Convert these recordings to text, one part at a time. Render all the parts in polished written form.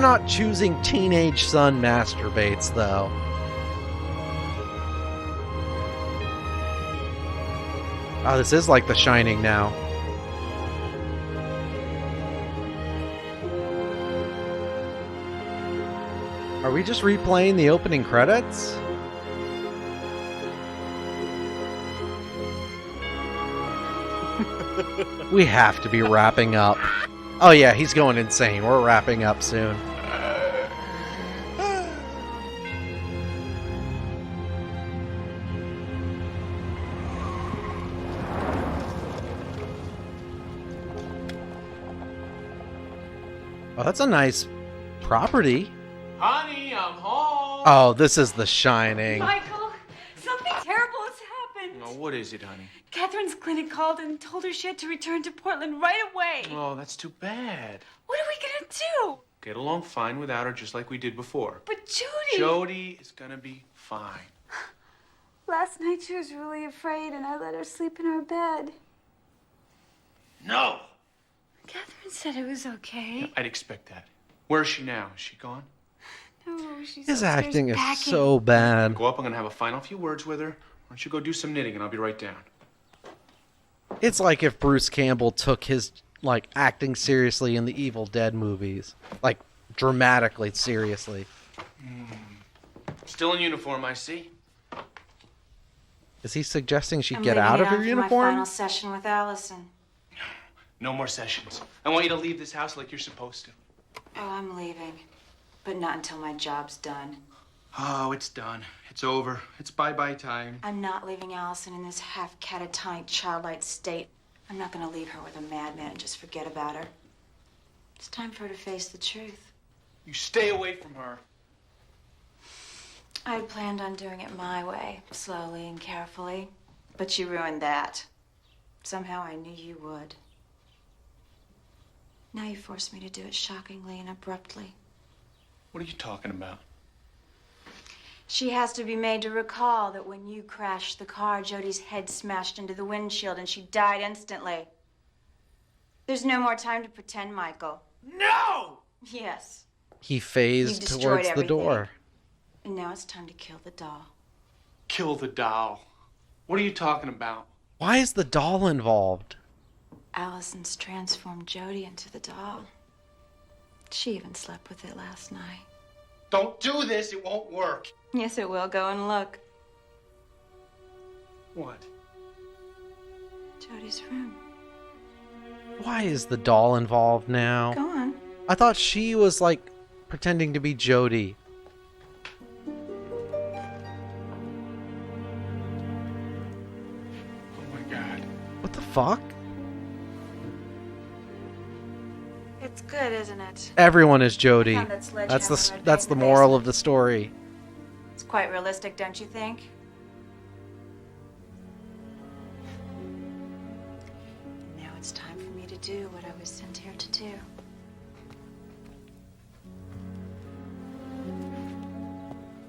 I'm not choosing teenage son masturbates, though. Oh, this is like The Shining now. Are we just replaying the opening credits? We have to be wrapping up. Oh yeah, he's going insane. We're wrapping up soon. Oh, that's a nice property. Honey, I'm home. Oh, this is The Shining. Michael, something terrible has happened. Oh, what is it, honey? Catherine's clinic called and told her she had to return to Portland right away. Oh, that's too bad. What are we gonna do? Get along fine without her, just like we did before. But Jody... Jody is gonna be fine. Last night she was really afraid and I let her sleep in her bed. No! Catherine said it was okay. I'd expect that. Where is she now? Is she gone? No, she's His upstairs acting is packing. so bad. Go up, I'm gonna have a final few words with her. Why don't you go do some knitting and I'll be right down. It's like if Bruce Campbell took his acting seriously in the Evil Dead movies. Like, dramatically seriously. Still in uniform, I see. Is he suggesting she I'm get leaving out it of her on for uniform? my final session with Allison. No more sessions. I want you to leave this house like you're supposed to. Oh, I'm leaving. But not until my job's done. Oh, it's done. It's over. It's bye-bye time. I'm not leaving Allison in this half catatonic, childlike state. I'm not gonna leave her with a madman and just forget about her. It's time for her to face the truth. You stay away from her. I had planned on doing it my way, slowly and carefully. But you ruined that. Somehow I knew you would. Now you forced me to do it shockingly and abruptly. What are you talking about? She has to be made to recall that when you crashed the car, Jody's head smashed into the windshield and she died instantly. There's no more time to pretend, Michael. No! Yes. He You phased destroyed towards the everything. door. And now it's time to kill the doll. Kill the doll. What are you talking about? Why is the doll involved? Allison's transformed Jody into the doll. She even slept with it last night. Don't do this. It won't work. Yes, it will. Go and look. What? Jody's room. Why is the doll involved now? Go on. I thought she was pretending to be Jody. Oh my God. What the fuck? It's good, isn't it? Everyone is Jody. Found that sledgehammer That's right the in the moral basement. of the story. It's quite realistic, don't you think? Now it's time for me to do what I was sent here to do.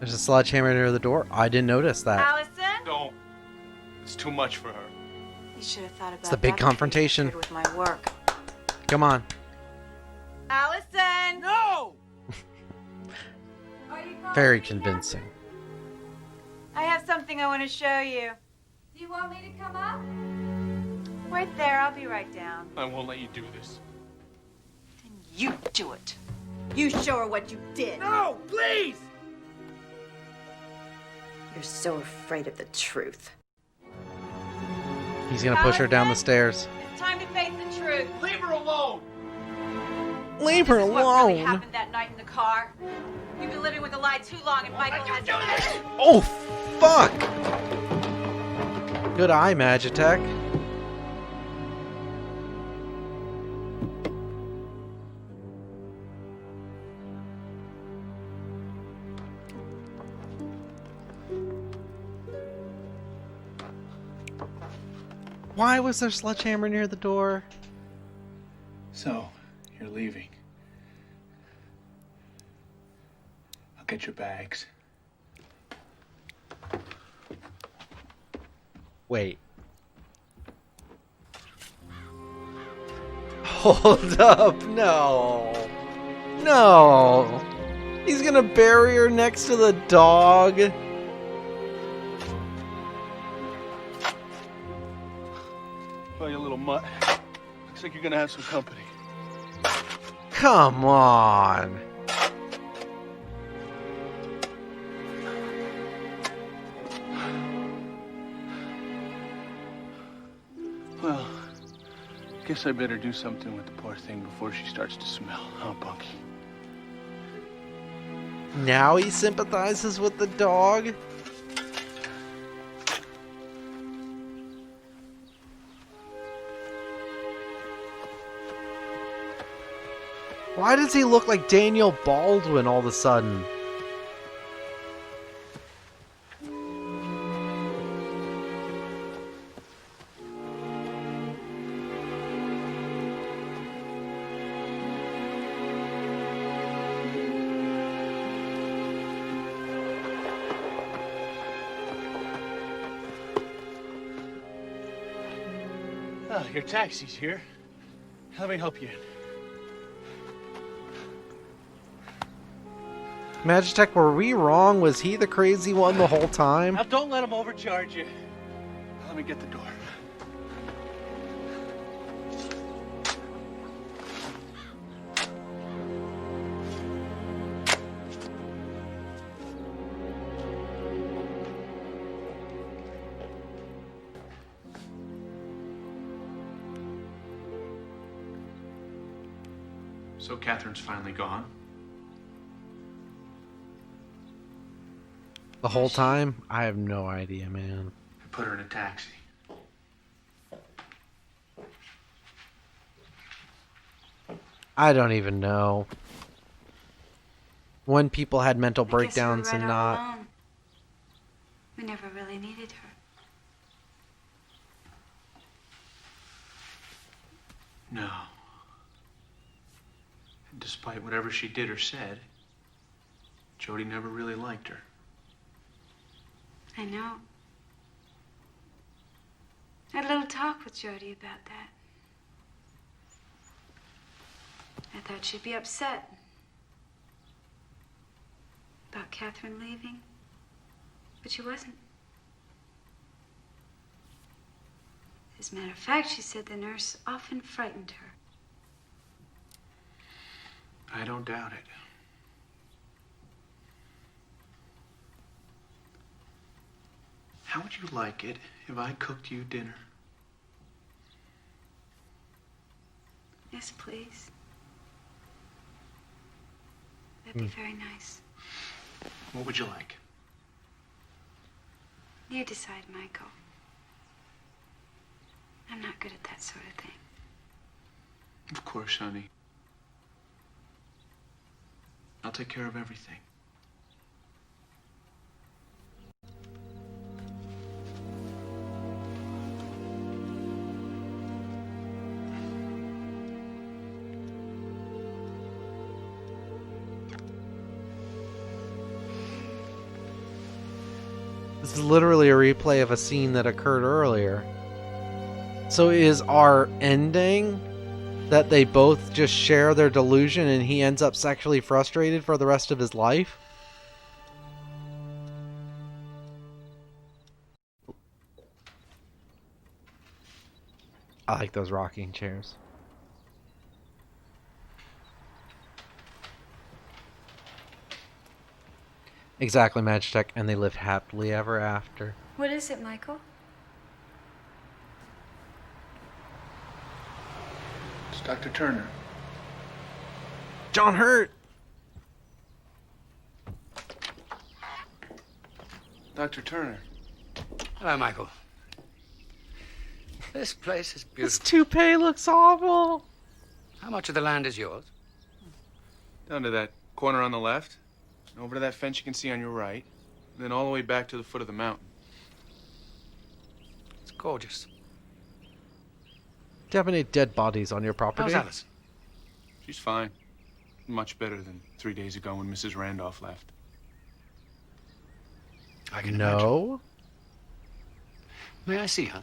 There's a sledgehammer near the door. I didn't notice that. Allison? Don't. It's too much for her. You should have thought about the big that before you confrontation. interfered with my work. Come on. Allison! No! Very convincing. I have something I want to show you. Do you want me to come up? Right there, I'll be right down. I won't let you do this. Then you do it. You show her what you did. No, please! You're so afraid of the truth. He's gonna push her down the stairs. It's time to face the truth. Leave her alone! Leave her This is what really alone. happened that night in the car. You've been living with a lie too long, and Michael has. Oh, fuck! Good eye, Magitech. Why was there a sledgehammer near the door? So, you're leaving. I'll get your bags. Wait. Hold up, no. No! He's gonna bury her next to the dog. Oh, you little mutt. Looks like you're gonna have some company. Come on. Well, guess I better do something with the poor thing before she starts to smell, huh, Bunky? Now he sympathizes with the dog? Why does he look like Daniel Baldwin all of a sudden? Oh, your taxi's here. Let me help you in. Magitech, were we wrong? Was he the crazy one the whole time? Now, don't let him overcharge you. Let me get the door. So Catherine's finally gone? The whole time? I have no idea, man. I put her in a taxi. I don't even know. When people had mental I guess you were breakdowns right and all not. along. We never really needed her. No. And despite whatever she did or said, Jody never really liked her. I know. I had a little talk with Jody about that. I thought she'd be upset about Catherine leaving, but she wasn't. As a matter of fact, she said the nurse often frightened her. I don't doubt it. How would you like it if I cooked you dinner? Yes, please. That'd be very nice. What would you like? You decide, Michael. I'm not good at that sort of thing. Of course, honey. I'll take care of everything. This is literally a replay of a scene that occurred earlier. So is our ending that they both just share their delusion and he ends up sexually frustrated for the rest of his life? I like those rocking chairs. Exactly, Magitech, and they lived happily ever after. What is it, Michael? It's Dr. Turner. John Hurt! Dr. Turner. Hello, Michael. This place is His beautiful. toupee looks awful! How much of the land is yours? Down to that corner on the left, and over to that fence you can see on your right, and then all the way back to the foot of the mountain. It's gorgeous. Do you have any dead bodies on your property? How's Alice? She's fine. Much better than 3 days ago when Mrs. Randolph left. I can imagine. No. May I see her?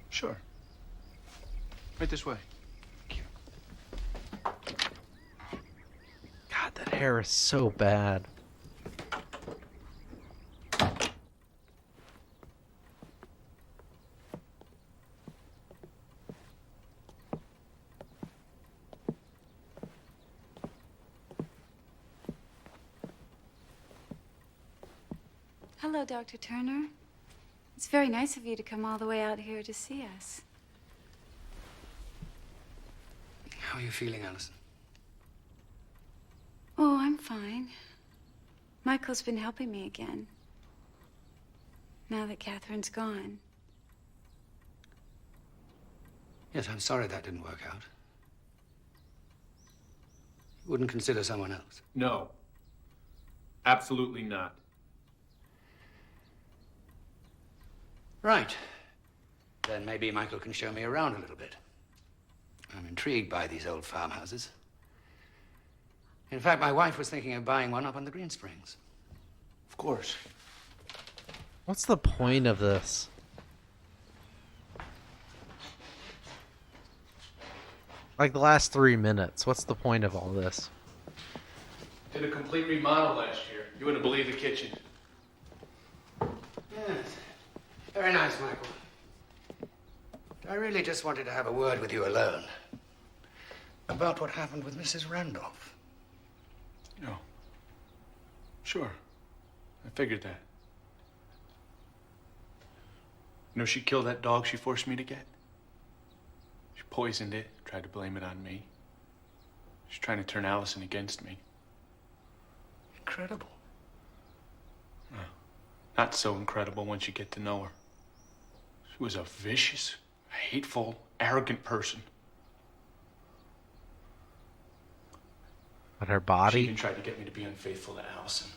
Sure. Right this way. Thank you. hair is so bad. Hello, Dr. Turner. It's very nice of you to come all the way out here to see us. How are you feeling, Allison? Oh, I'm fine. Michael's been helping me again. Now that Catherine's gone. Yes, I'm sorry that didn't work out. You wouldn't consider someone else? No. Absolutely not. Right. Then maybe Michael can show me around a little bit. I'm intrigued by these old farmhouses. In fact, my wife was thinking of buying one up on the Green Springs. Of course. What's the point of this? Like the last 3 minutes. What's the point of all this? Did a complete remodel last year. You wouldn't believe the kitchen. Yes. Very nice, Michael. I really just wanted to have a word with you alone. About what happened with Mrs. Randolph. Oh. Sure. I figured that. You know, she killed that dog she forced me to get. She poisoned it, tried to blame it on me. She's trying to turn Allison against me. Incredible. Not so incredible once you get to know her. She was a vicious, hateful, arrogant person. But her She body? even tried to get me to be unfaithful to Allison.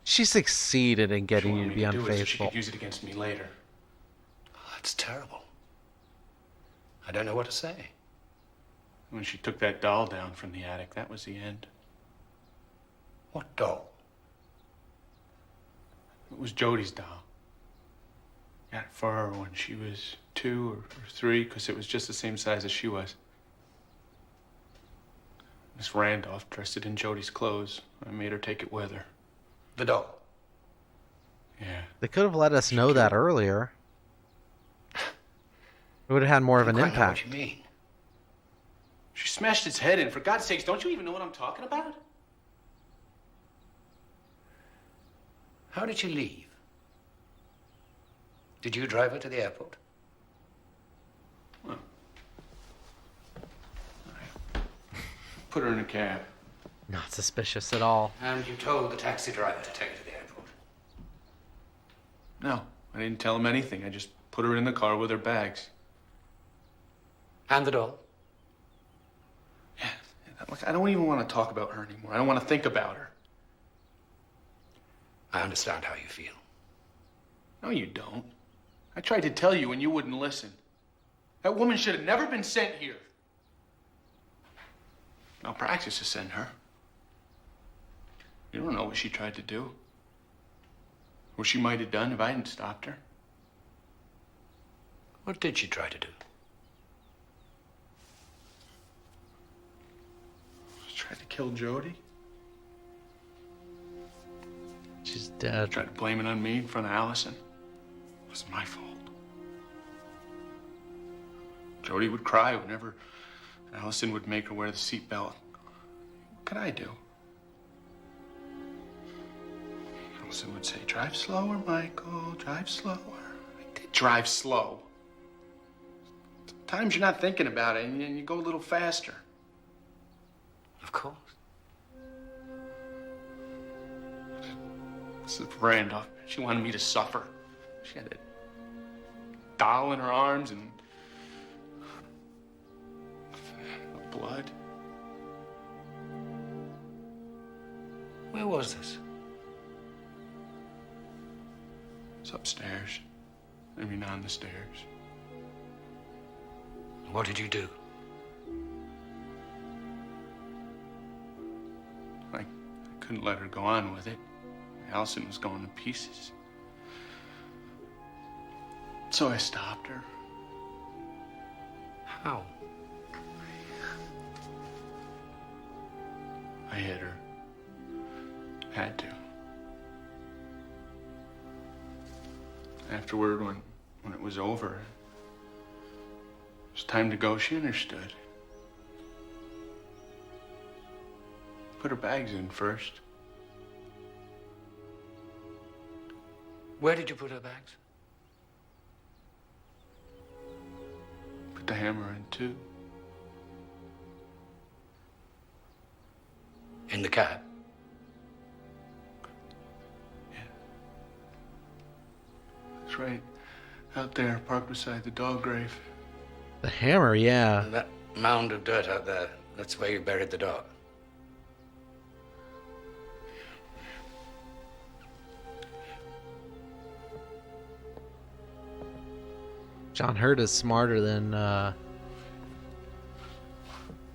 She succeeded in getting She you wanted to be me do it so she unfaithful. could use it against me later. Oh, that's terrible. I don't know what to say. When she took that doll down from the attic, that was the end. What doll? It was Jody's doll. Got it for her when she was 2 or 3, because it was just the same size as she was. Miss Randolph dressed it in Jody's clothes. I made her take it with her. The doll. Yeah. They could have let us know that earlier. It would have had more of an I don't quite know impact. what you mean. She smashed its head in. For God's sakes, don't you even know what I'm talking about? How did you leave? Did you drive her to the airport? Well, put her in a cab. Not suspicious at all. And you told the taxi driver to take her to the airport? No, I didn't tell him anything. I just put her in the car with her bags. And the doll? Yeah, look, I don't even want to talk about her anymore. I don't want to think about her. I understand how you feel. No, you don't. I tried to tell you and you wouldn't listen. That woman should have never been sent here. Malpractice to send her. You don't know what she tried to do. What she might have done if I hadn't stopped her. What did she try to do? She tried to kill Jody. She's dead. Tried to blame it on me in front of Allison. It was my fault. Jody would cry whenever Allison would make her wear the seatbelt. What could I do? Allison would say, "Drive slower, Michael, drive slower." I did drive slow. Sometimes you're not thinking about it and you go a little faster. Of course. Mrs. Randolph, she wanted me to suffer. She had that doll in her arms and the blood. Where was this? It's upstairs. I mean, on the stairs. What did you do? I couldn't let her go on with it. Allison was going to pieces. So I stopped her. How? I hit her. Had to. Afterward, when it was over, it was time to go, she understood. Put her bags in first. Where did you put her bags? Put the hammer in too. In the cab. That's right. Out there, parked beside the dog grave. The hammer, yeah. That mound of dirt out there, that's where you buried the dog. John Hurt is smarter than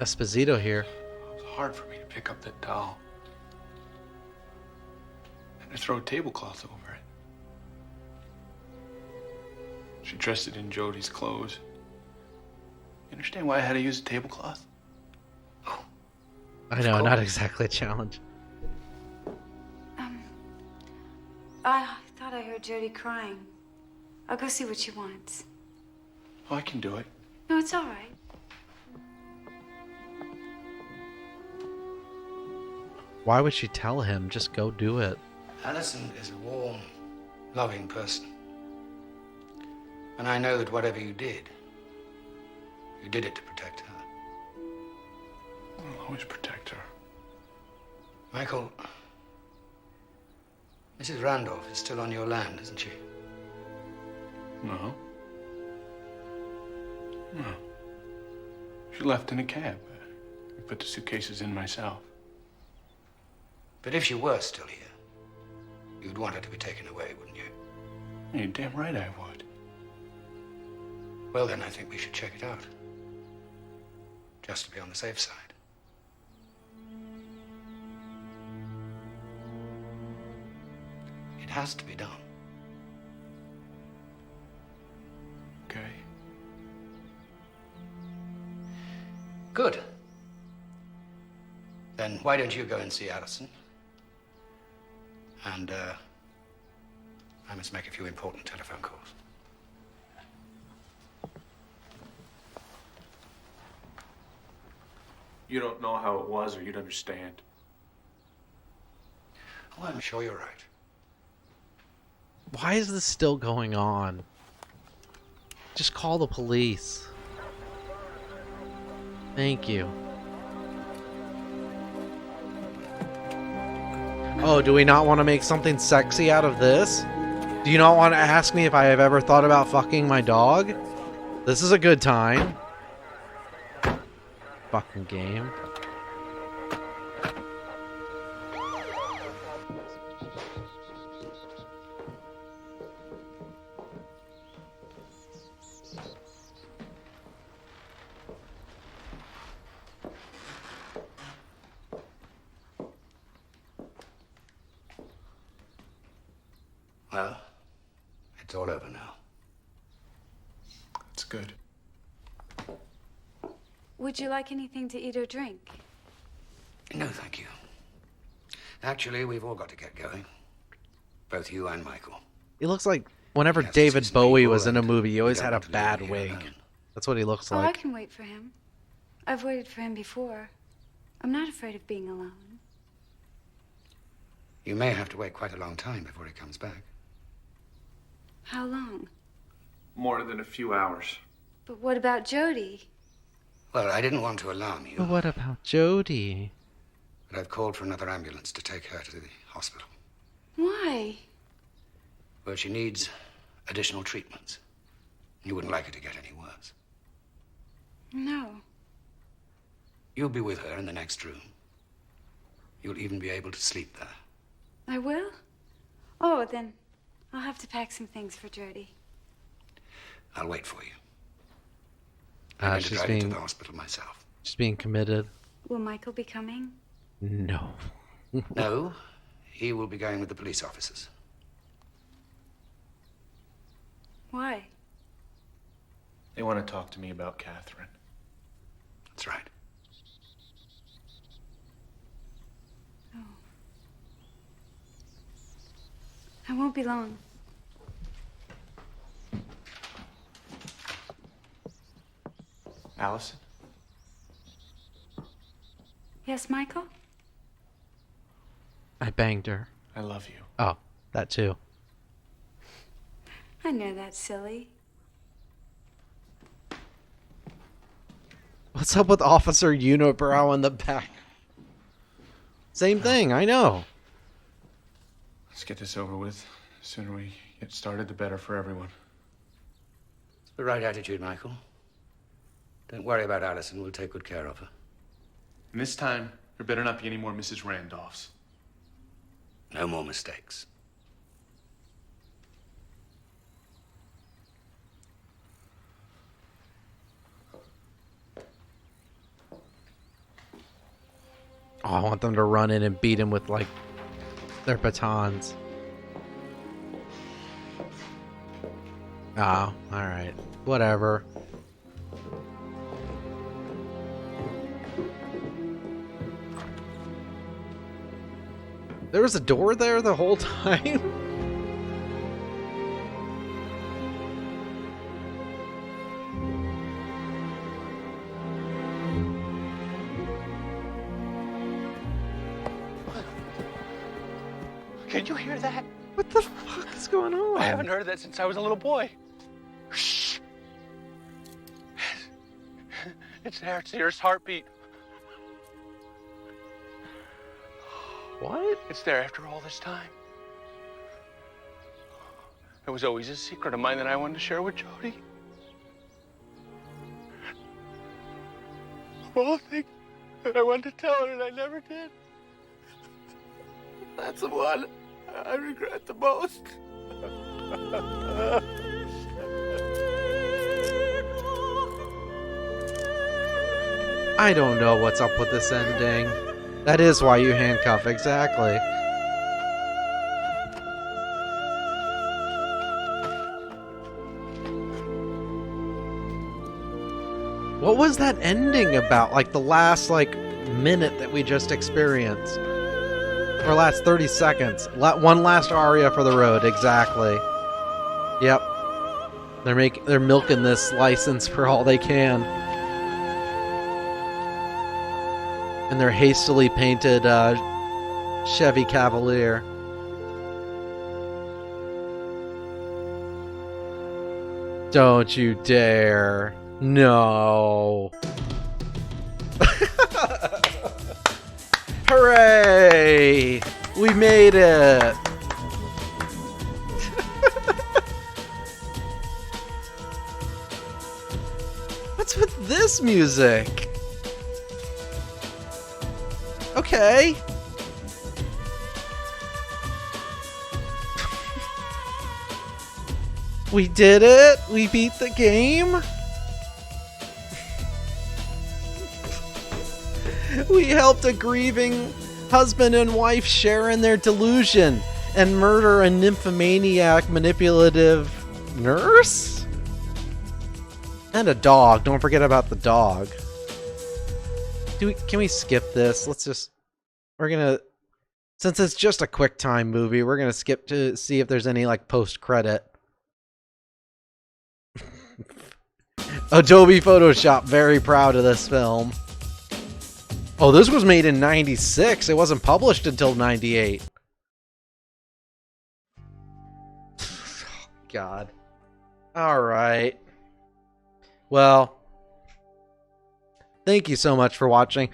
Esposito here. It was hard for me to pick up that doll. And to throw a tablecloth over it. She dressed it in Jody's clothes. You understand why I had to use a tablecloth? I know, not exactly a challenge. I thought I heard Jody crying. I'll go see what she wants. Oh, I can do it. No, it's all right. Why would she tell him? Just go do it. Allison is a warm, loving person. And I know that whatever you did it to protect her. I'll always protect her. Michael, Mrs. Randolph is still on your land, isn't she? No. No. She left in a cab. I put the suitcases in myself. But if she were still here, you'd want her to be taken away, wouldn't you? You're damn right I would. Well, then I think we should check it out. Just to be on the safe side. It has to be done. Okay. Good. Then why don't you go and see Allison? And, I must make a few important telephone calls. You don't know how it was, or you'd understand. Oh, I'm sure you're right. Why is this still going on? Just call the police. Thank you. Oh, do we not want to make something sexy out of this? Do you not want to ask me if I have ever thought about fucking my dog? This is a good time. Fucking game. Well, it's all over now. That's good. Would you like anything to eat or drink? No, thank you. Actually, we've all got to get going. Both you and Michael. He looks like whenever He has to see David some Bowie people was in a and movie, he always we had don't a want to leave bad him here wig. alone. That's what he looks Oh, I like. can wait for him. I've waited for him before. I'm not afraid of being alone. You may have to wait quite a long time before he comes back. How long? More than a few hours. But what about Jody? Well, I didn't want to alarm you, But what about Jody? but I've called for another ambulance to take her to the hospital. Why? Well, she needs additional treatments. You wouldn't like her to get any worse. No. You'll be with her in the next room. You'll even be able to sleep there. I will? Oh, then I'll have to pack some things for Jody. I'll wait for you. I'm going to She's drive you to being the hospital myself. committed. Will Michael be coming? No. No, he will be going with the police officers. Why? They want to talk to me about Catherine. That's right. won't be long. Allison? Yes, Michael? I banged her. I love you. Oh, that too. I know that's silly. What's up with Officer Unibrow in the back? Same thing, I know. Let's get this over with. The sooner we get started, the better for everyone. It's the right attitude, Michael. Don't worry about Allison. We'll take good care of her. And this time, there better not be any more Mrs. Randolphs. No more mistakes. Oh, I want them to run in and beat him with, like, their batons. Oh, alright. Whatever. There was a door there the whole time? Can you hear that? What the fuck is going on? I haven't heard that since I was a little boy. Shh. It's there. It's Sears' heartbeat. What? It's there after all this time. It was always a secret of mine that I wanted to share with Jody. Of all the things that I wanted to tell her and I never did. That's the one I regret the most. I don't know what's up with this ending. That is why you handcuff, exactly. What was that ending about? Like the last, minute that we just experienced? Or last 30 seconds. One last aria for the road, exactly. Yep. They're milking this license for all they can. And their hastily painted Chevy Cavalier. Don't you dare. No. Hooray! We made it! What's with this music? Okay. We did it! We beat the game! We helped a grieving husband and wife share in their delusion and murder a nymphomaniac manipulative nurse? And a dog. Don't forget about the dog. Can we skip this? Since it's just a quick time movie, we're gonna skip to see if there's any post-credit. Adobe Photoshop, very proud of this film. Oh, this was made in 96. It wasn't published until 98. God. Alright. Well, thank you so much for watching.